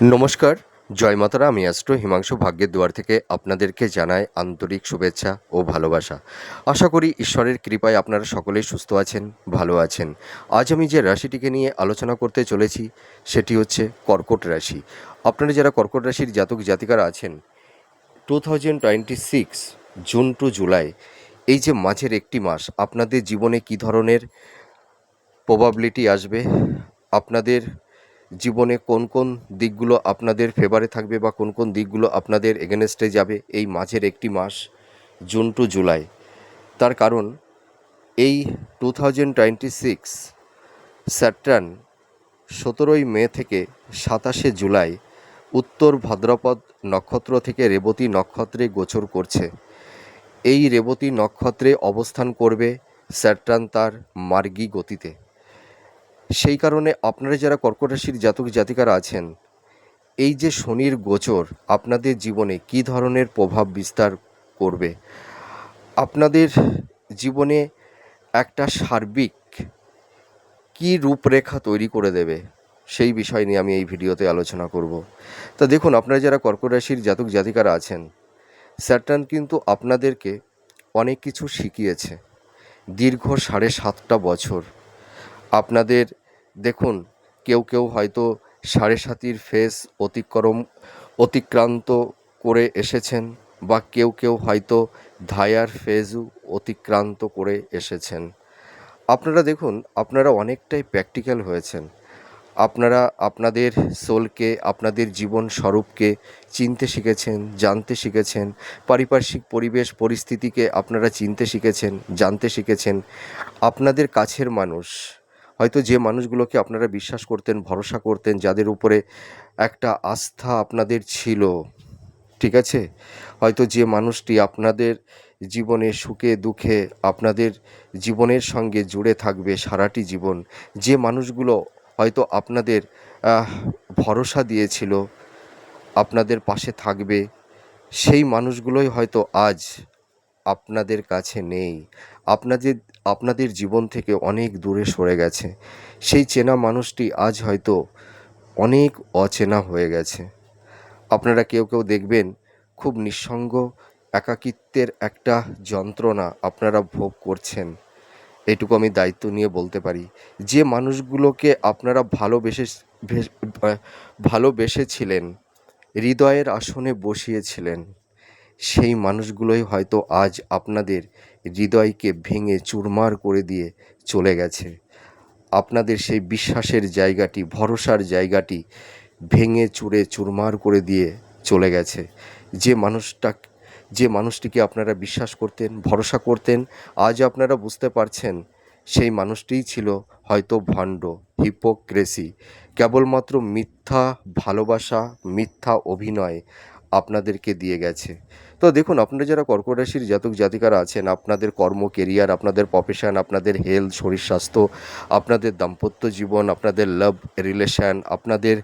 নমস্কার, জয় মাতারা। আমি অ্যাস্ট্রো হিমাংশু ভাগ্যের দুয়ার থেকে আপনাদেরকে জানাই আন্তরিক শুভেচ্ছা ও ভালোবাসা। আশা করি ঈশ্বরের কৃপায় আপনারা সকলেই সুস্থ আছেন, ভালো আছেন। আজ আমি যে রাশিটিকে নিয়ে আলোচনা করতে চলেছি সেটি হচ্ছে কর্কট রাশি। আপনারা যারা কর্কট রাশির জাতক জাতিকারা আছেন, 2026 জুন টু জুলাই, এই যে মাঝের একটি মাস আপনাদের জীবনে কী ধরনের প্রবাবিলিটি আসবে, আপনাদের জীবনে কোন কোন দিকগুলো আপনাদের ফেভারে থাকবে বা কোন কোন দিকগুলো আপনাদের এগেনস্টে যাবে এই মাঝের একটি মাস জুন টু জুলাই। তার কারণ এই 2026 স্যাটার্ন 17ই মে থেকে 27শে জুলাই উত্তর ভাদ্রপদ নক্ষত্র থেকে রেবতী নক্ষত্রে গোচর করছে। এই রেবতী নক্ষত্রে অবস্থান করবে স্যাটার্ন তার মার্গী গতিতে। সেই কারণে আপনারা যারা কর্কট রাশির জাতক জাতিকারা আছেন, এই যে শনির গোচর আপনাদের জীবনে কী ধরনের প্রভাব বিস্তার করবে, আপনাদের জীবনে একটা সার্বিক কী রূপরেখা তৈরি করে দেবে, সেই বিষয় নিয়ে আমি এই ভিডিওতে আলোচনা করব। তা দেখুন, আপনারা যারা কর্কট রাশির জাতক জাতিকারা আছেন, স্যাটার্ন কিন্তু আপনাদেরকে অনেক কিছু শিখিয়েছে দীর্ঘ 7.5 বছর। আপনাদের দেখুন, কেউ কেউ হয়তো 7.5 ফেজ অতিক্রান্ত করে এসেছেন, বা কেউ কেউ হয়তো ধায়ার ফেজও অতিক্রান্ত করে এসেছেন। আপনারা দেখুন, আপনারা অনেকটাই প্র্যাকটিক্যাল হয়েছেন। আপনারা আপনাদের সোলকে, আপনাদের জীবন স্বরূপকে চিনতে শিখেছেন, জানতে শিখেছেন। পারিপার্শ্বিক পরিবেশ পরিস্থিতিকে আপনারা চিনতে শিখেছেন, জানতে শিখেছেন। আপনাদের কাছের মানুষ, হয়তো যে মানুষগুলোকে আপনারা বিশ্বাস করতেন, ভরসা করতেন, যাদের উপরে একটা আস্থা আপনাদের ছিল, ঠিক আছে, হয়তো যে মানুষটি আপনাদের জীবনে সুখে দুঃখে আপনাদের জীবনের সঙ্গে জুড়ে থাকবে সারাটি জীবন, যে মানুষগুলো হয়তো আপনাদের ভরসা দিয়েছিল আপনাদের পাশে থাকবে, সেই মানুষগুলোই হয়তো আজ আপনাদের কাছে নেই। আপনাদের জীবন থেকে অনেক দূরে সরে গেছে। সেই চেনা মানুষটি আজ হয়তো অনেক অচেনা হয়ে গেছে। আপনারা কেউ কেউ দেখবেন খুব নিঃসঙ্গ একাকিত্বের একটা যন্ত্রণা আপনারা ভোগ করছেন। এটুকু আমি দায়িত্ব নিয়ে বলতে পারি। যে মানুষগুলোকে আপনারা ভালোবেসেছিলেন, হৃদয়ের আসনে বসিয়েছিলেন, সেই মানুষগুলোই হয়তো আজ আপনাদের হৃদয়কে ভেঙে চুরমার করে দিয়ে চলে গেছে। আপনাদের সেই বিশ্বাসের জায়গাটি, ভরসার জায়গাটি ভেঙে চুরে চুরমার করে দিয়ে চলে গেছে। যে মানুষটিকে আপনারা বিশ্বাস করতেন, ভরসা করতেন, আজ আপনারা বুঝতে পারছেন সেই মানুষটিই ছিল হয়তো ভণ্ড, হিপোক্রেসি, কেবলমাত্র মিথ্যা ভালোবাসা, মিথ্যা অভিনয় আপনাদেরকে দিয়ে গেছে। তো দেখুন, আপনারা যারা কর্কট রাশির জাতক জাতিকারা আছেন, আপনাদের কর্ম, কেরিয়ার, আপনাদের প্রফেশন, আপনাদের হেলথ, শরীর স্বাস্থ্য, আপনাদের দাম্পত্য জীবন, আপনাদের লাভ রিলেশন, আপনাদের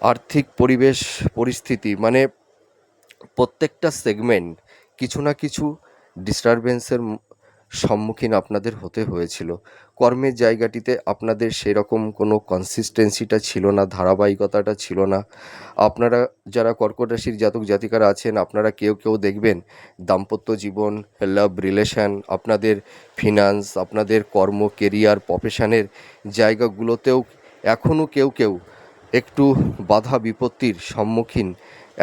আর্থিক পরিবেশ পরিস্থিতি, মানে প্রত্যেকটা সেগমেন্ট কিছু না কিছু ডিস্টারবেন্সের সম্মুখীন আপনাদের হতে হয়েছিল। কর্মের জায়গাটিতে আপনাদের সেরকম কোনো কনসিস্টেন্সিটা ছিল না, ধারাবাহিকতাটা ছিল না। আপনারা যারা কর্কট রাশির জাতক জাতিকারা আছেন, আপনারা কেউ কেউ দেখবেন দাম্পত্য জীবন, লাভ রিলেশন, আপনাদের ফিনান্স, আপনাদের কর্ম, কেরিয়ার, প্রফেশনের জায়গাগুলোতেও এখনও কেউ কেউ একটু বাধা বিপত্তির সম্মুখীন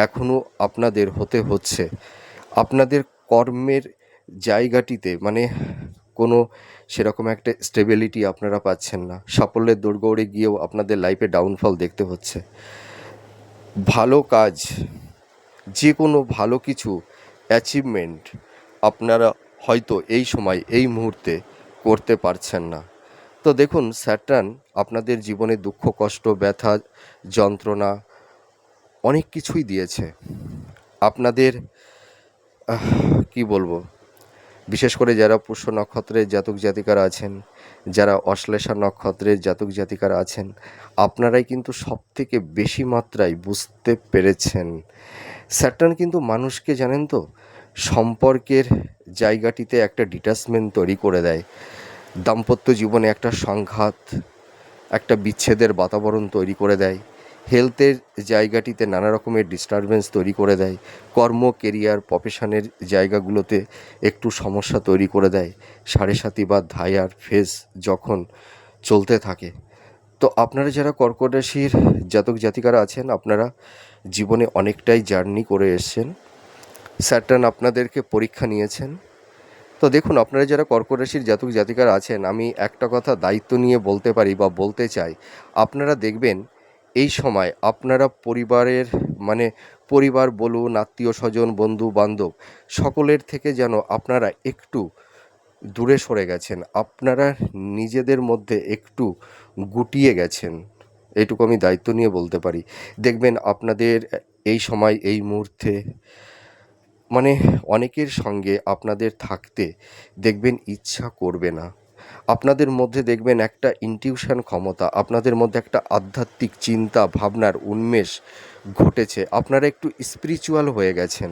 এখনও আপনাদের হতে হচ্ছে। আপনাদের কর্মের জায়গাটিতে মানে কোনো সেরকম একটা স্টেবিলিটি আপনারা পাচ্ছেন না। সাফল্যের দোরগোড়ে গিয়েও আপনাদের লাইফে ডাউনফল দেখতে হচ্ছে। ভালো কাজ, যে কোনো ভালো কিছু অ্যাচিভমেন্ট আপনারা হয়তো এই সময় এই মুহূর্তে করতে পারছেন না। তো দেখুন, স্যাটার্ন আপনাদের জীবনে দুঃখ, কষ্ট, ব্যথা, যন্ত্রণা অনেক কিছুই দিয়েছে আপনাদের। কি বলবো, বিশেষ করে যারা পুষ্য নক্ষত্রের জাতক জাতিকারা আছেন, যারা অশ্লেষা নক্ষত্রের জাতক জাতিকারা আছেন, আপনারাই কিন্তু সবথেকে বেশি মাত্রায় বুঝতে পেরেছেন। স্যাটার্ন কিন্তু মানুষকে, জানেন তো, সম্পর্কের জায়গাটিতে একটা ডিটাচমেন্ট তৈরি করে দেয়। দাম্পত্য জীবনে একটা সংঘাত, একটা বিচ্ছেদের বাতাবরণ তৈরি করে দেয়। হেলথের জায়গাটিতে নানা রকমের ডিস্টারবেন্স তৈরি করে দেয়, কর্ম কেরিয়ার প্রফেশনের জায়গাগুলোতে একটু সমস্যা তৈরি করে দেয়, সাড়ে সাতি বা ধাইয়ার ফেজ যখন চলতে থাকে। তো আপনারা যারা কর্কট রাশির জাতক জাতিকারা আছেন, আপনারা জীবনে অনেকটাই জার্নি করে এসছেন, স্যাটার্ন আপনাদেরকে পরীক্ষা নিয়েছেন। তো দেখুন, আপনারা যারা কর্কট রাশির জাতক জাতিকারা আছেন, আমি একটা কথা দায়িত্ব নিয়ে বলতে পারি বা বলতে চাই, আপনারা দেখবেন এই সময় আপনারা পরিবারের মানে পরিবার বলুন, আত্মীয় স্বজন, বন্ধু বান্ধব, সকলের থেকে যেন আপনারা একটু দূরে সরে গেছেন, আপনারা নিজেদের মধ্যে একটু গুটিয়ে গেছেন, এইটুকু আমি দায়িত্ব নিয়ে বলতে পারি। দেখবেন আপনাদের এই সময় এই মুহূর্তে মানে অনেকের সঙ্গে আপনাদের থাকতে দেখবেন ইচ্ছা করবে না। আপনাদের মধ্যে দেখবেন একটা ইনটিউশন ক্ষমতা, আপনাদের মধ্যে একটা আধ্যাত্মিক চিন্তা ভাবনার উন্মেষ ঘটেছে, আপনারা একটু স্পিরিচুয়াল হয়ে গেছেন।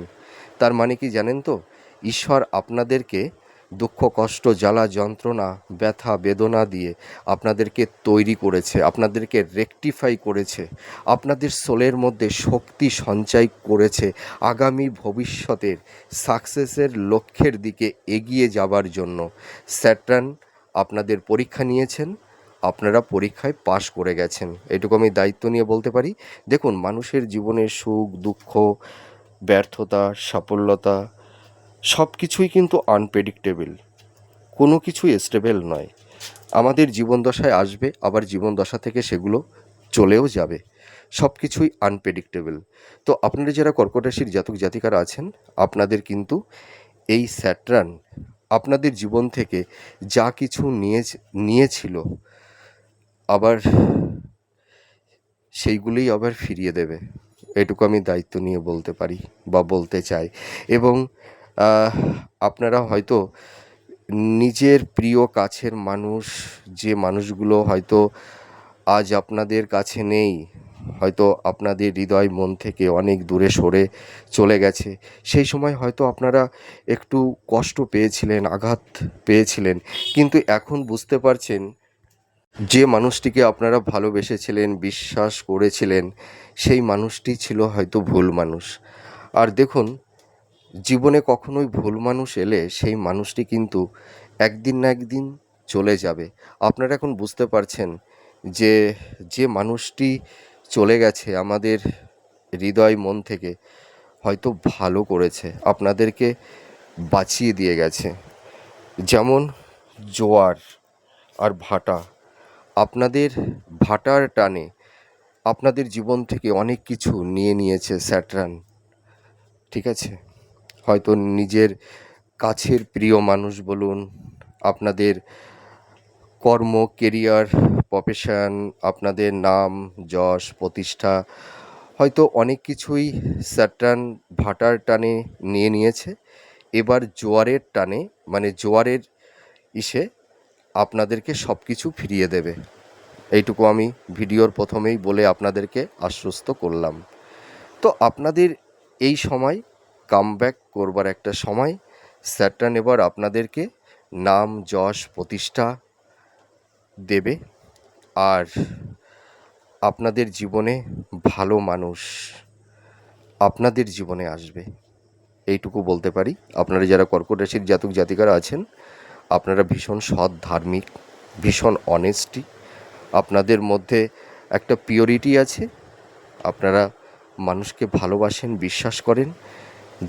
তার মানে কি জানেন তো, ঈশ্বর আপনাদেরকে দুঃখ কষ্ট জ্বালা যন্ত্রণা ব্যথা বেদনা দিয়ে আপনাদেরকে তৈরি করেছে, আপনাদেরকে রেকটিফাই করেছে, আপনাদের সোলের মধ্যে শক্তি সঞ্চয় করেছে আগামী ভবিষ্যতের সাকসেসের লক্ষ্যের দিকে এগিয়ে যাবার জন্য। স্যাটার্ন আপনাদের পরীক্ষা নিয়েছেন, আপনারা পরীক্ষায় পাশ করে গেছেন, এটুকু আমি দায়িত্ব নিয়ে বলতে পারি। দেখুন, মানুষের জীবনে সুখ দুঃখ ব্যর্থতা সাফল্যতা সব কিছুই কিন্তু আনপ্রেডিক্টেবল, কোনো কিছুই স্টেবল নয়। আমাদের জীবনদশায় আসবে, আবার জীবনদশা থেকে সেগুলো চলেও যাবে, সব কিছুই আনপ্রেডিক্টেবল। তো আপনারা যারা কর্কট রাশির জাতক জাতিকারা আছেন, আপনাদের কিন্তু এই স্যাটার্ন আপনাদের জীবন থেকে যা কিছু নিয়েছিল, আবার সেইগুলোই আবার ফিরিয়ে দেবে, এটুকু আমি দায়িত্ব নিয়ে বলতে পারি বা বলতে চাই। এবং আপনারা হয়তো নিজের প্রিয় কাছের মানুষ, যে মানুষগুলো হয়তো আজ আপনাদের কাছে নেই, হয়তো আপনাদের হৃদয় মন থেকে অনেক দূরে সরে চলে গেছে, সেই সময় হয়তো আপনারা একটু কষ্ট পেয়েছিলেন, আঘাত পেয়েছিলেন, কিন্তু এখন বুঝতে পারছেন যে মানুষটিকে আপনারা ভালোবেসেছিলেন, বিশ্বাস করেছিলেন, সেই মানুষটি ছিল হয়তো ভুল মানুষ। আর দেখুন, জীবনে কখনোই ভুল মানুষ এলে সেই মানুষটি কিন্তু একদিন না একদিন চলে যাবে। আপনারা এখন বুঝতে পারছেন যে যে মানুষটি চলে গেছে আমাদের হৃদয় মন থেকে, হয়তো ভালো করেছে, আপনাদেরকে বাঁচিয়ে দিয়ে গেছে। যেমন জোয়ার আর ভাটা, আপনাদের ভাটার টানে আপনাদের জীবন থেকে অনেক কিছু নিয়ে নিয়েছে স্যাটার্ন, ঠিক আছে? হয়তো নিজের কাছের প্রিয় মানুষ বলুন, আপনাদের কর্ম কেরিয়ার প্রফেশন, আপনাদের নাম যশ প্রতিষ্ঠা, হয়তো অনেক কিছুই স্যাটার্ন ভাটার টানে নিয়ে নিয়েছে। এবার জোয়ারের টানে মানে জোয়ারের ইসে আপনাদেরকে সব কিছু ফিরিয়ে দেবে, এইটুকু আমি ভিডিওর প্রথমেই বলে আপনাদেরকে আশ্বস্ত করলাম। তো আপনাদের এই সময় কামব্যাক করবার একটা সময়, স্যাটার্ন এবার আপনাদেরকে নাম যশ প্রতিষ্ঠা দেবে, আর আপনাদের জীবনে ভালো মানুষ আপনাদের জীবনে আসবে, এইটুকু বলতে পারি। আপনারা যারা কর্কট রাশির জাতক জাতিকারা আছেন, আপনারা ভীষণ সৎ ধার্মিক, ভীষণ অনেস্টি, আপনাদের মধ্যে একটা পিওরিটি আছে, আপনারা মানুষকে ভালোবাসেন বিশ্বাস করেন,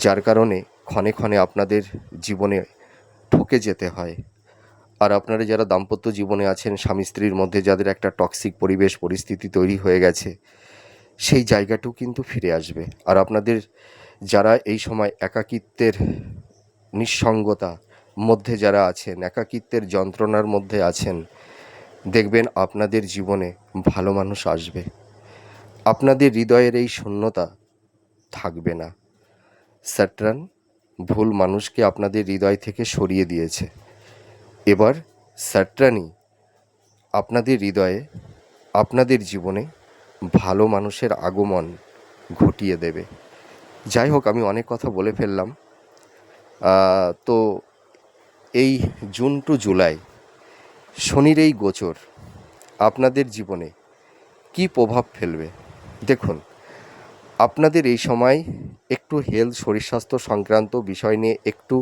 যার কারণে ক্ষণে ক্ষণে আপনাদের জীবনে ঠকে যেতে হয়। আর আপনারা যারা দাম্পত্য জীবনে আছেন, স্বামী স্ত্রীর মধ্যে যাদের একটা টক্সিক পরিবেশ পরিস্থিতি তৈরি হয়ে গেছে, সেই জায়গাটাও কিন্তু ফিরে আসবে। আর আপনাদের যারা এই সময় একাকিত্বের নিঃসঙ্গতা মধ্যে যারা আছেন, একাকিত্বের যন্ত্রণার মধ্যে আছেন, দেখবেন আপনাদের জীবনে ভালো মানুষ আসবে, আপনাদের হৃদয়ের এই শূন্যতা থাকবে না। স্যাটার্ন ভুল মানুষকে আপনাদের হৃদয় থেকে সরিয়ে দিয়েছে, এবার স্যাটার্নই আপনাদের হৃদয়ে আপনাদের জীবনে ভালো মানুষের আগমন ঘটিয়ে দেবে। যাই হোক, আমি অনেক কথা বলে ফেললাম। তো এই জুন টু জুলাই শনির এই গোচর আপনাদের জীবনে কী প্রভাব ফেলবে, দেখুন, আপনাদের এই সময় একটু শরীর স্বাস্থ্য সংক্রান্ত বিষয় নিয়ে একটু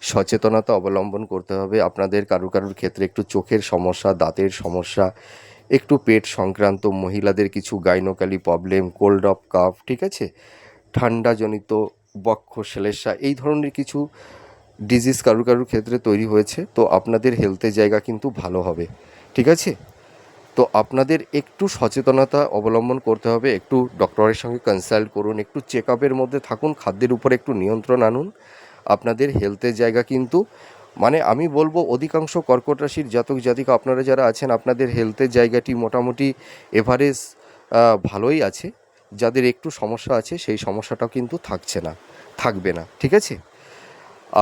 সচেতনতা অবলম্বন করতে হবে। আপনাদের কারুর ক্ষেত্রে একটু চোখের সমস্যা, দাঁতের সমস্যা, একটু পেট সংক্রান্ত, মহিলাদের কিছু গাইনোকালি প্রবলেম, কোল্ড অফ কাফ, ঠিক আছে, ঠান্ডাজনিত বক্ষ শ্লেষ্মা, এই ধরনের কিছু ডিজিজ কারুর ক্ষেত্রে তৈরি হয়েছে। তো আপনাদের হেলথের জায়গা কিন্তু ভালো হবে, ঠিক আছে। তো আপনাদের একটু সচেতনতা অবলম্বন করতে হবে, একটু ডক্টরের সঙ্গে কনসাল্ট করুন, একটু চেক আপের মধ্যে থাকুন, খাদ্যের উপর একটু নিয়ন্ত্রণ আনুন। আপনাদের হেলথের জায়গা কিন্তু, মানে আমি বলবো অধিকাংশ কর্কট রাশির জাতক জাতিকা আপনারা যারা আছেন, আপনাদের হেলথের জায়গাটি মোটামুটি এভারেজ ভালোই আছে। যাদের একটু সমস্যা আছে সেই সমস্যাটাও কিন্তু থাকবে না, ঠিক আছে।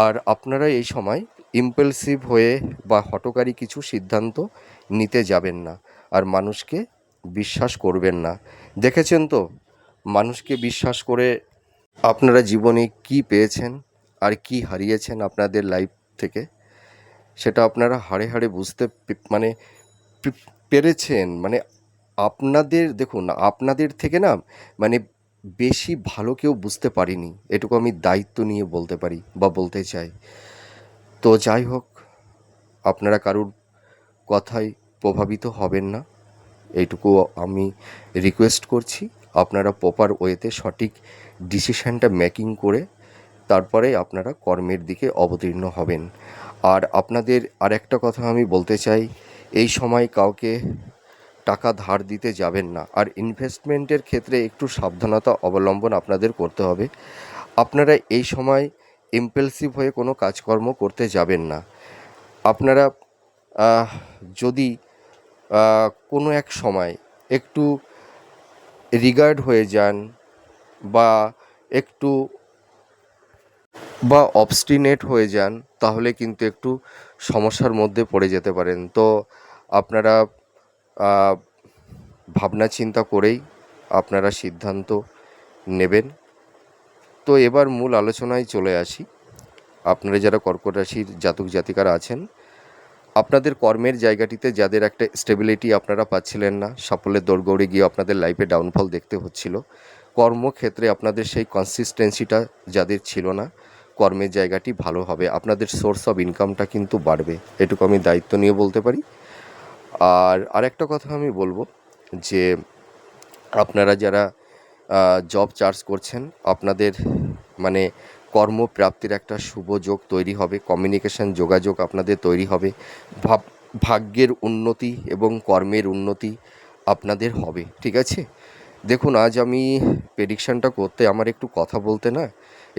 আর আপনারা এই সময় ইম্পালসিভ হয়ে বা হঠকারী কিছু সিদ্ধান্ত নিতে যাবেন না, আর মানুষকে বিশ্বাস করবেন না। দেখেছেন তো, মানুষকে বিশ্বাস করে আপনারা জীবনে কি পেয়েছেন আর কি হারিয়েছেন আপনাদের লাইফ থেকে, সেটা আপনারা হাড়ে হাড়ে বুঝতে মানে পেরেছেন। মানে আপনাদের, দেখুন, আপনাদের থেকে না, মানে বেশি ভালো কেউ বুঝতে পারিনি, এটুকু আমি দায়িত্ব নিয়ে বলতে পারি বা বলতে চাই। তো যাই হোক, আপনারা কারুর কথায় প্রভাবিত হবেন না, এইটুকু আমি রিকোয়েস্ট করছি। আপনারা প্রপার ওয়েতে সঠিক ডিসিশানটা মেকিং করে তারপরে আপনারা কর্মের দিকে অবতীর্ণ হবেন। আর আপনাদের আরেকটা কথা আমি বলতে চাই, এই সময় কাউকে টাকা ধার দিতে যাবেন না, আর ইনভেস্টমেন্টের ক্ষেত্রে একটু সাবধানতা অবলম্বন আপনাদের করতে হবে। আপনারা এই সময় ইম্পালসিভ হয়ে কোনো কাজকর্ম করতে যাবেন না। আপনারা যদি কোনো এক সময় একটু রিগার্ড হয়ে যান বা একটু অবস্টিনেট হয়ে যান, তাহলে কিন্তু একটু সমস্যার মধ্যে পড়ে যেতে পারেন। তো আপনারা ভাবনা চিন্তা করেই আপনারা সিদ্ধান্ত নেবেন। তো এবার মূল আলোচনায় চলে আসি। আপনারা যারা কর্কট রাশির জাতক জাতিকারা আছেন, আপনাদের কর্মের জায়গাটিতে যাদের একটা স্টেবিলিটি আপনারা পাচ্ছিলেন না, সাফল্যের দৌড়গৌড়ে গিয়ে আপনাদের লাইফে ডাউনফল দেখতে হচ্ছিল, কর্মক্ষেত্রে আপনাদের সেই কনসিস্টেন্সিটা যাদের ছিল না, কর্মের জায়গাটি ভালো হবে, আপনাদের সোর্স অফ ইনকামটা কিন্তু বাড়বে, এটুকু আমি দায়িত্ব নিয়ে বলতে পারি। আর আরেকটা কথা আমি বলবো যে আপনারা যারা জব চার্জ করছেন, আপনাদের মানে কর্মপ্রাপ্তির একটা শুভ যোগ তৈরি হবে, কমিউনিকেশন যোগাযোগ আপনাদের তৈরি হবে, ভাগ্যের উন্নতি এবং কর্মের উন্নতি আপনাদের হবে, ঠিক আছে। দেখুন, আজ আমি প্রেডিকশানটা করতে আমার একটু কথা বলতে না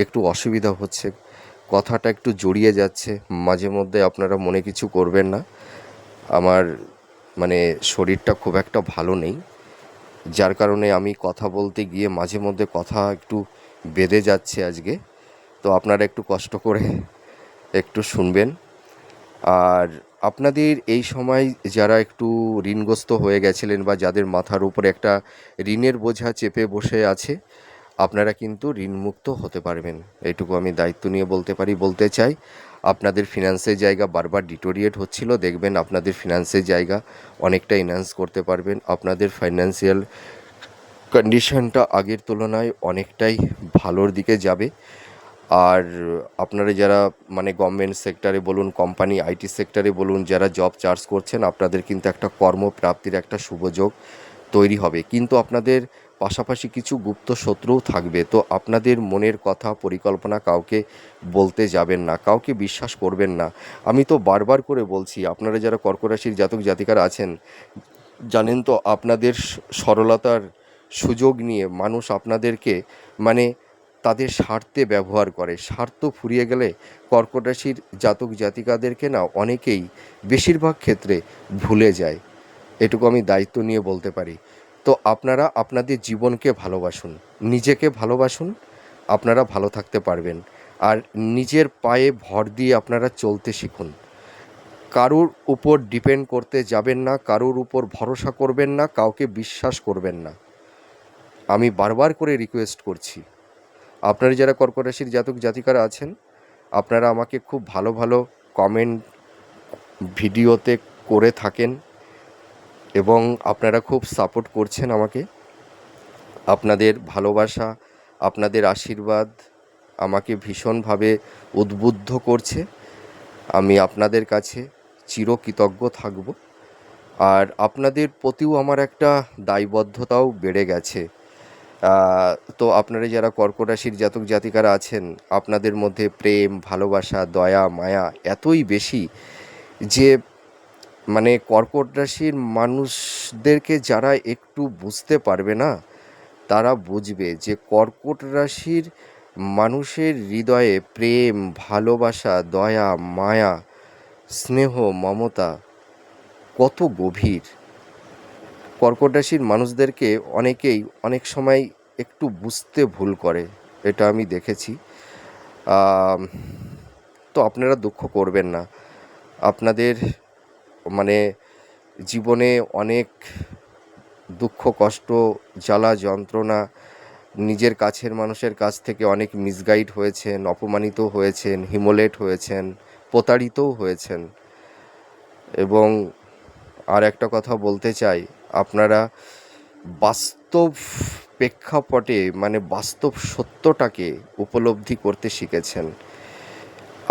একটু অসুবিধা হচ্ছে, কথাটা একটু জড়িয়ে যাচ্ছে মাঝে মধ্যে, আপনারা মনে কিছু করবেন না। আমার মানে শরীরটা খুব একটা ভালো নেই, যার কারণে আমি কথা বলতে গিয়ে মাঝে মধ্যে কথা একটু বেঁধে যাচ্ছে আজকে। তো আপনারা একটু কষ্ট করে একটু শুনবেন। আর আপনাদের এই সময় যারা একটু ঋণগ্রস্ত হয়ে গেছিলেন বা যাদের মাথার উপরে একটা ঋণের বোঝা চেপে বসে আছে, আপনারা কিন্তু ঋণমুক্ত হতে পারবেন, এইটুকু আমি দায়িত্ব নিয়ে বলতে চাই। আপনাদের ফিনান্সের জায়গা বারবার ডিটোরিয়েট হচ্ছিল, দেখবেন আপনাদের ফিনান্সের জায়গা অনেকটা এনহ্যান্স করতে পারবেন, আপনাদের ফাইন্যান্সিয়াল কন্ডিশনটা আগের তুলনায় অনেকটাই ভালোর দিকে যাবে। আর আপনারা যারা মানে গভর্নমেন্ট সেক্টরে বলুন, কোম্পানি আইটি সেক্টরে বলুন, যারা জব চার্জ করছেন, আপনাদের কিন্তু একটা কর্মপ্রাপ্তির একটা শুভযোগ তৈরি হবে। কিন্তু আপনাদের পাশাপাশি কিছু গুপ্ত শত্রুও থাকবে। তো আপনাদের মনের কথা পরিকল্পনা কাউকে বলতে যাবেন না, কাউকে বিশ্বাস করবেন না। আমি তো বারবার করে বলছি, আপনারা যারা কর্কট রাশির জাতক জাতিকারা আছেন, জানেন তো আপনাদের সরলতার সুযোগ নিয়ে মানুষ আপনাদেরকে মানে তাদের স্বার্থে ব্যবহার করে। স্বার্থ ফুরিয়ে গেলে কর্কট রাশির জাতক জাতিকাদেরকে না অনেকেই বেশিরভাগ ক্ষেত্রে ভুলে যায়, এটুকু আমি দায়িত্ব নিয়ে বলতে পারি। তো আপনারা আপনাদের জীবনকে ভালোবাসুন, নিজেকে ভালোবাসুন, আপনারা ভালো থাকতে পারবেন। আর নিজের পায়ে ভর দিয়ে আপনারা চলতে শিখুন, কারুর উপর ডিপেন্ড করতে যাবেন না, কারুর উপর ভরসা করবেন না, কাউকে বিশ্বাস করবেন না। আমি বারবার করে রিকোয়েস্ট করছি, আপনারা যারা কর্কট রাশির জাতক জাতিকারা আছেন, আপনারা আমাকে খুব ভালো ভালো কমেন্ট ভিডিওতে করে থাকেন এবং আপনারা খুব সাপোর্ট করছেন আমাকে। আপনাদের ভালোবাসা, আপনাদের আশীর্বাদ আমাকে ভীষণভাবে উদ্বুদ্ধ করছে। আমি আপনাদের কাছে চিরকৃতজ্ঞ থাকব। আর আপনাদের প্রতিও আমার একটা দায়বদ্ধতাও বেড়ে গেছে। তো আপনারা যারা কর্কট রাশির জাতক জাতিকারা আছেন, আপনাদের মধ্যে প্রেম, ভালোবাসা, দয়া, মায়া এতই বেশি যে মানে কর্কট রাশির মানুষদেরকে যারা একটু বুঝতে পারবে না, তারা বুঝবে যে কর্কট রাশির মানুষের হৃদয়ে প্রেম, ভালোবাসা, দয়া, মায়া, স্নেহ, মমতা কত গভীর। কর্কট রাশির মানুষদেরকে অনেকেই অনেক সময় একটু বুঝতে ভুল করে, এটা আমি দেখেছি। আম, তো আপনারা দুঃখ করবেন না। আপনাদের মানে জীবনে অনেক দুঃখ, কষ্ট, জ্বালা, যন্ত্রণা, নিজের কাছের মানুষের কাছ থেকে অনেক মিসগাইড হয়েছেন, অপমানিত হয়েছেন, হিমোলেট হয়েছেন, প্রতারিতও হয়েছেন। এবং আর একটা কথা বলতে চাই, আপনারা বাস্তব প্রেক্ষাপটে মানে বাস্তব সত্যটাকে উপলব্ধি করতে শিখেছেন।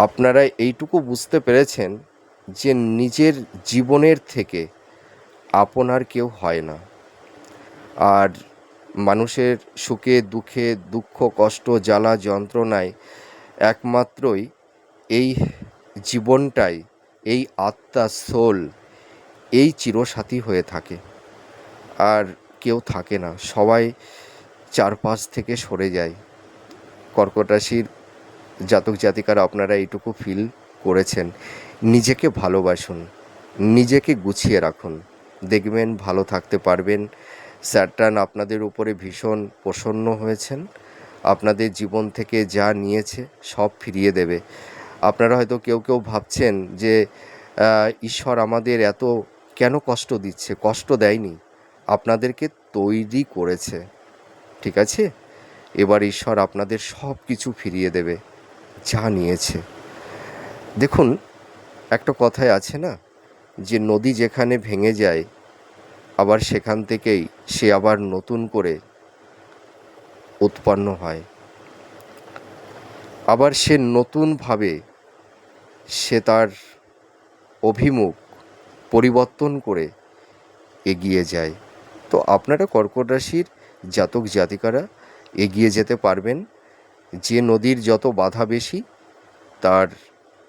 আপনারা এইটুকু বুঝতে পেরেছেন যে নিজের জীবনের থেকে আপনার কেউ হয় না। আর মানুষের সুখে দুঃখে, দুঃখ, কষ্ট, জ্বালা, যন্ত্রণায় একমাত্রই এই জীবনটাই, এই আত্মা, সোল, এই চিরসাথী হয়ে থাকে। আর কেউ থাকে না, সবাই চারপাশ থেকে সরে যায়। কর্কট রাশির জাতক জাতিকারা আপনারা এইটুকু ফিল করেছেন। নিজেকে ভালোবাসুন, নিজেকে গুছিয়ে রাখুন, দেখবেন ভালো থাকতে পারবেন। স্যাটার্ন আপনাদের উপরে ভীষণ প্রসন্ন হয়েছেন, আপনাদের জীবন থেকে যা নিয়েছে সব ফিরিয়ে দেবে। আপনারা হয়তো কেউ কেউ ভাবছেন যে ঈশ্বর আমাদের এত কেন কষ্ট দিচ্ছে। কষ্ট দেয়নি, আপনাদেরকে তৈরি করেছে, ঠিক আছে? এবার ঈশ্বর আপনাদের সব কিছু ফিরিয়ে দেবে যা নিয়েছে। দেখুন, একটা কথায় আছে না, যে নদী যেখানে ভেঙে যায় আবার সেখান থেকেই সে আবার নতুন করে উৎপন্ন হয়, আবার সে নতুনভাবে সে তার অভিমুখ পরিবর্তন করে এগিয়ে যায়। তো আপনারা কর্কট রাশির জাতক জাতিকারা এগিয়ে যেতে পারবেন। যে নদীর যত বাধা বেশি, তার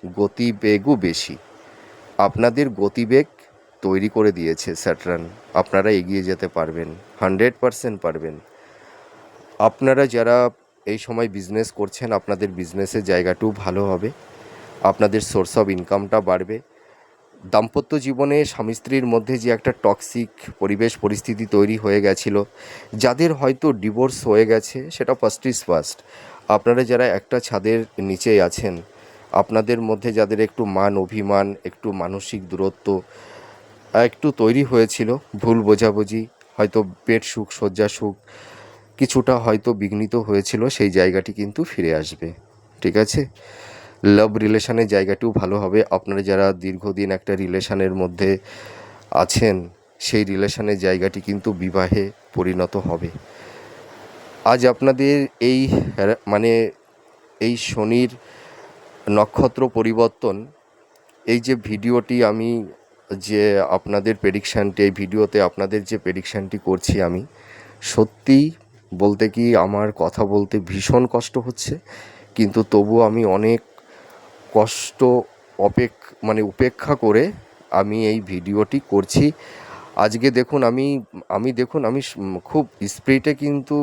গতিবেগও বেশি। আপনাদের গতিবেগ তৈরি করে দিয়েছে স্যাটার্ন, আপনারা এগিয়ে যেতে পারবেন, 100% পারবেন। আপনারা যারা এই সময় বিজনেস করছেন, আপনাদের বিজনেসের জায়গাটাও ভালো হবে, আপনাদের সোর্স অফ ইনকামটা বাড়বে। দাম্পত্য জীবনে স্বামী স্ত্রীর মধ্যে যে একটা টক্সিক পরিবেশ পরিস্থিতি তৈরি হয়ে গেছিল, যাদের হয়তো ডিভোর্স হয়ে গেছে, সেটা ফার্স্ট ইজ ফার্স্ট। আপনারা যারা একটা ছাদের নিচে আছেন, আপনাদের মধ্যে যাদের একটু মান অভিমান, একটু মানসিক দূরত্ব একটু তৈরি হয়েছিল, ভুল বোঝাবুঝি, হয়তো পেট সুখ, শয্যা সুখ কিছুটা হয়তো বিঘ্নিত হয়েছিল, সেই জায়গাটি কিন্তু ফিরে আসবে, ঠিক আছে? লাভ রিলেশনের জায়গাটিও ভালো হবে। আপনারা যারা দীর্ঘদিন একটা রিলেশনের মধ্যে আছেন, সেই রিলেশনের জায়গাটি কিন্তু বিবাহে পরিণত হবে। আজ আপনাদের এই মানে এই শনির নক্ষত্র পরিবর্তন, এই যে ভিডিওটি আমি যে আপনাদের প্রেডিকশানটি, এই ভিডিওতে আপনাদের যে প্রেডিকশানটি করছি, আমি সত্যি বলতে কি আমার কথা বলতে ভীষণ কষ্ট হচ্ছে, কিন্তু তবুও আমি অনেক কষ্ট উপেক্ষা করে আমি এই ভিডিওটি করছি। আজকে দেখুন আমি খুব স্পিডে কিন্তু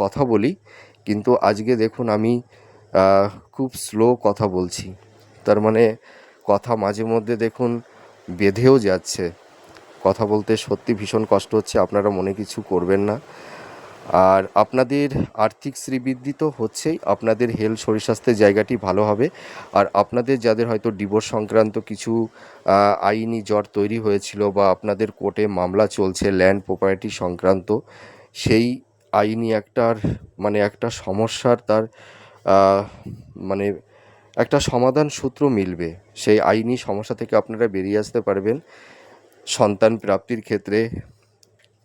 কথা বলি, কিন্তু আজকে দেখুন আমি খুব স্লো কথা বলছি। তার মানে কথা মাঝে মধ্যে দেখুন বেঁধেও যাচ্ছে। কথা বলতে সত্যি ভীষণ কষ্ট হচ্ছে, আপনারা মনে কিছু করবেন না। আর আপনাদের আর্থিক শ্রীবৃদ্ধি তো হচ্ছেই, আপনাদের হেলথ শরীর স্বাস্থ্যের জায়গাটি ভালো হবে। আর আপনাদের যাদের হয়তো ডিভোর্স সংক্রান্ত কিছু আইনি জট তৈরি হয়েছিল, বা আপনাদের কোর্টে মামলা চলছে ল্যান্ড প্রপার্টি সংক্রান্ত, সেই আইনি একটা সমস্যার তার মানে একটা সমাধান সূত্র মিলবে। সেই আইনি সমস্যা থেকে আপনারা বেরিয়ে আসতে পারবেন। সন্তান প্রাপ্তির ক্ষেত্রে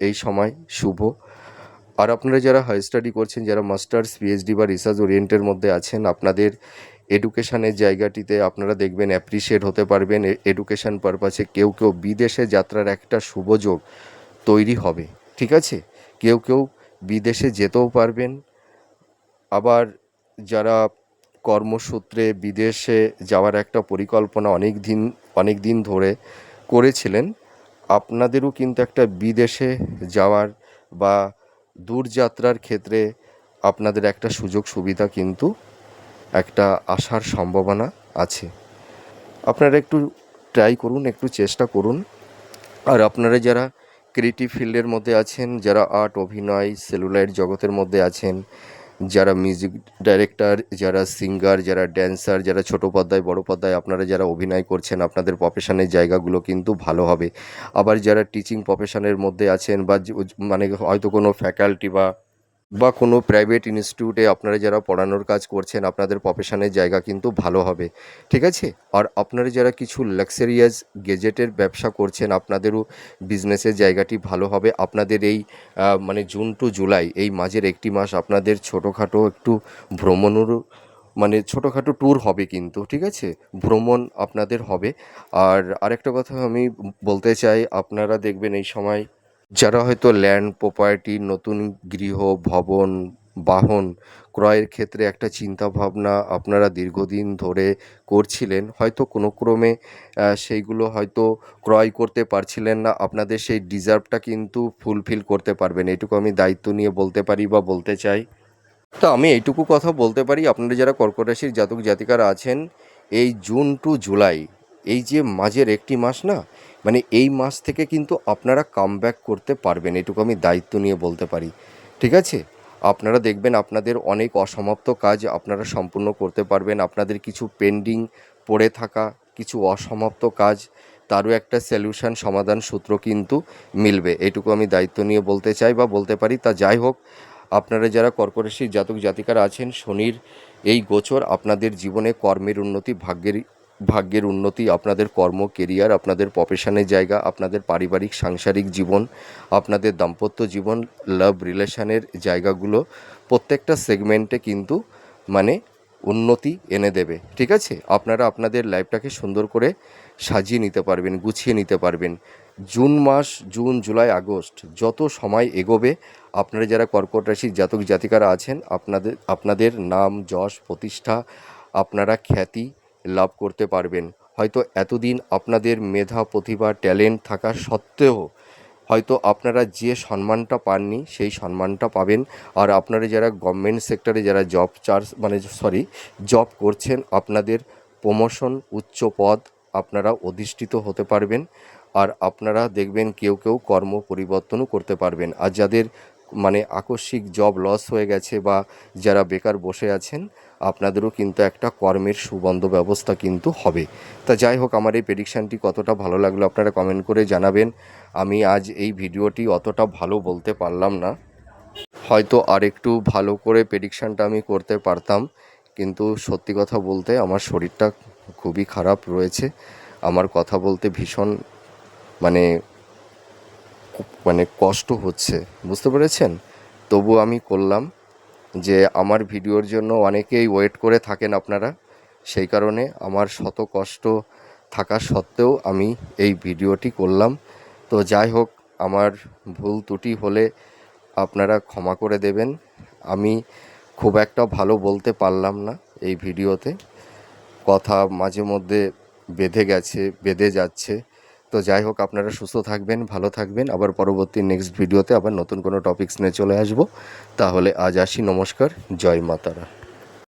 এই সময় শুভ। আর আপনারা যারা হাই স্টাডি করছেন, যারা মাস্টার্স, পিএইচডি বা রিসার্চ ওরিয়েন্টের মধ্যে আছেন, আপনাদের এডুকেশনের জায়গাটিতে আপনারা দেখবেন অ্যাপ্রিসিয়েট হতে পারবেন। এডুকেশন পারপাসে কেউ কেউ বিদেশে যাত্রার একটা শুভযোগ তৈরি হবে, ঠিক আছে? কেউ কেউ বিদেশে যেতেও পারবেন। আবার যারা কর্মসূত্রে বিদেশে যাওয়ার একটা পরিকল্পনা অনেক দিন ধরে করেছিলেন, আপনাদেরও কিন্তু একটা বিদেশে যাওয়ার বা দূরযাত্রার ক্ষেত্রে আপনাদের একটা সুযোগ সুবিধা কিন্তু একটা আসার সম্ভাবনা আছে। আপনারা একটু ট্রাই করুন, একটু চেষ্টা করুন। আর আপনারা যারা ক্রিয়েটিভ ফিল্ডের মধ্যে আছেন, যারা আর্ট, অভিনয়, সেলুলয়েড জগতের মধ্যে আছেন, যারা মিউজিক ডাইরেক্টর, যারা সিঙ্গার, যারা ড্যান্সার, যারা ছোটো পর্দায় বড় পর্দায় আপনারা যারা অভিনয় করছেন, আপনাদের প্রফেশনের জায়গাগুলো কিন্তু ভালো হবে। আবার যারা টিচিং প্রফেশনের মধ্যে আছেন বা মানে হয়তো কোনো ফ্যাকাল্টি বা কোনো প্রাইভেট ইনস্টিটিউটে আপনারা যারা পড়ানোর কাজ করছেন, আপনাদের প্রফেশনের জায়গা কিন্তু ভালো হবে, ঠিক আছে? আর আপনারা যারা কিছু লাক্সারিয়াস গেজেটের ব্যবসা করছেন, আপনাদেরও বিজনেসের জায়গাটি ভালো হবে। আপনাদের এই মানে জুন টু জুলাই এই মাঝের একটি মাস আপনাদের ছোটোখাটো একটু ভ্রমণেরও মানে ছোটোখাটো ট্যুর হবে কিন্তু, ঠিক আছে? ভ্রমণ আপনাদের হবে। আর আরেকটা কথা আমি বলতে চাই, আপনারা দেখবেন এই সময় যারা হয়তো ল্যান্ড প্রপার্টি, নতুন গৃহ, ভবন, বাহন ক্রয়ের ক্ষেত্রে একটা চিন্তাভাবনা আপনারা দীর্ঘদিন ধরে করছিলেন, হয়তো কোনো ক্রমে সেইগুলো হয়তো ক্রয় করতে পারছিলেন না, আপনাদের সেই ডিজার্ভটা কিন্তু ফুলফিল করতে পারবেন, এটুকু আমি দায়িত্ব নিয়ে বলতে পারি বা বলতে চাই। তো আমি এইটুকু কথা বলতে পারি, আপনারা যারা কর্কট রাশির জাতক জাতিকারা আছেন, এই জুন টু জুলাই এই যে মাঝের একটি মাস না, মানে এই মাস থেকে কিন্তু আপনারা কামব্যাক করতে পারবেন, এটুকু আমি দায়িত্ব নিয়ে বলতে পারি, ঠিক আছে? আপনারা দেখবেন আপনাদের অনেক অসমাপ্ত কাজ আপনারা সম্পূর্ণ করতে পারবেন। আপনাদের কিছু পেন্ডিং পড়ে থাকা কিছু অসমাপ্ত কাজ, তারও একটা সলিউশন, সমাধান সূত্র কিন্তু মিলবে, এটুকু আমি দায়িত্ব নিয়ে বলতে চাই বা বলতে পারি। তা যাই হোক, আপনারা যারা কর্কট রাশির জাতক জাতিকারা আছেন, শনির এই গোচর আপনাদের জীবনে কর্মের উন্নতি, ভাগ্যের উন্নতি, আপনাদের কর্ম, কেরিয়ার, আপনাদের প্রফেশনের জায়গা, আপনাদের পারিবারিক সাংসারিক জীবন, আপনাদের দাম্পত্য জীবন, লাভ রিলেশনের জায়গাগুলো প্রত্যেকটা সেগমেন্টে কিন্তু মানে উন্নতি এনে দেবে, ঠিক আছে? আপনারা আপনাদের লাইফটাকে সুন্দর করে সাজিয়ে নিতে পারবেন, গুছিয়ে নিতে পারবেন। জুন মাস, জুন, জুলাই, আগস্ট যত সময় এগোবে, আপনারা যারা কর্কট রাশির জাতক জাতিকারা আছেন, আপনাদের নাম, যশ, প্রতিষ্ঠা, আপনারা খ্যাতি লাভ করতে পারবেন। হয়তো এতদিন আপনাদের মেধা, প্রতিভা, ট্যালেন্ট থাকা সত্ত্বেও হয়তো আপনারা যে সম্মানটা পাননি সেই সম্মানটা পাবেন। আর আপনারা যারা গভর্নমেন্ট সেক্টরে যারা জব করছেন, আপনাদের প্রমোশন, উচ্চ পদ আপনারা অধিষ্ঠিত হতে পারবেন। আর আপনারা দেখবেন কেউ কেউ কর্ম পরিবর্তনও করতে পারবেন। আর যাদের মানে আকস্মিক জব লস হয়ে গেছে বা যারা বেকার বসে আছেন, আপনাদেরও কিন্তু একটা কর্মের সুবন্ধ ব্যবস্থা কিন্তু হবে। তা যাই হোক, আমার এই প্রেডিকশানটি কতটা ভালো লাগলো আপনারা কমেন্ট করে জানাবেন। আমি আজ এই ভিডিওটি অতটা ভালো বলতে পারলাম না, হয়তো আর একটু ভালো করে প্রেডিকশানটা আমি করতে পারতাম, কিন্তু সত্যি কথা বলতে আমার শরীরটা খুবই খারাপ রয়েছে, আমার কথা বলতে ভীষণ মানে কষ্ট হচ্ছে, বুঝতে পেরেছেন? তবু আমি করলাম, যে আমার ভিডিওর জন্য অনেকেই ওয়েট করে থাকেন আপনারা, সেই কারণে আমার শত কষ্ট থাকা সত্ত্বেও আমি এই ভিডিওটি করলাম। তো যাই হোক, আমার ভুল ত্রুটি হলে আপনারা ক্ষমা করে দেবেন। আমি খুব একটা ভালো বলতে পারলাম না এই ভিডিওতে, কথা মাঝে মধ্যে বেঁধে যাচ্ছে। তো যাই হোক, আপনারা সুস্থ থাকবেন, ভালো থাকবেন। আবার পরবর্তী নেক্সট ভিডিওতে আবার নতুন কোনো টপিকস নিয়ে চলে আসবো। তাহলে আজ আসি, নমস্কার, জয় মা তারা।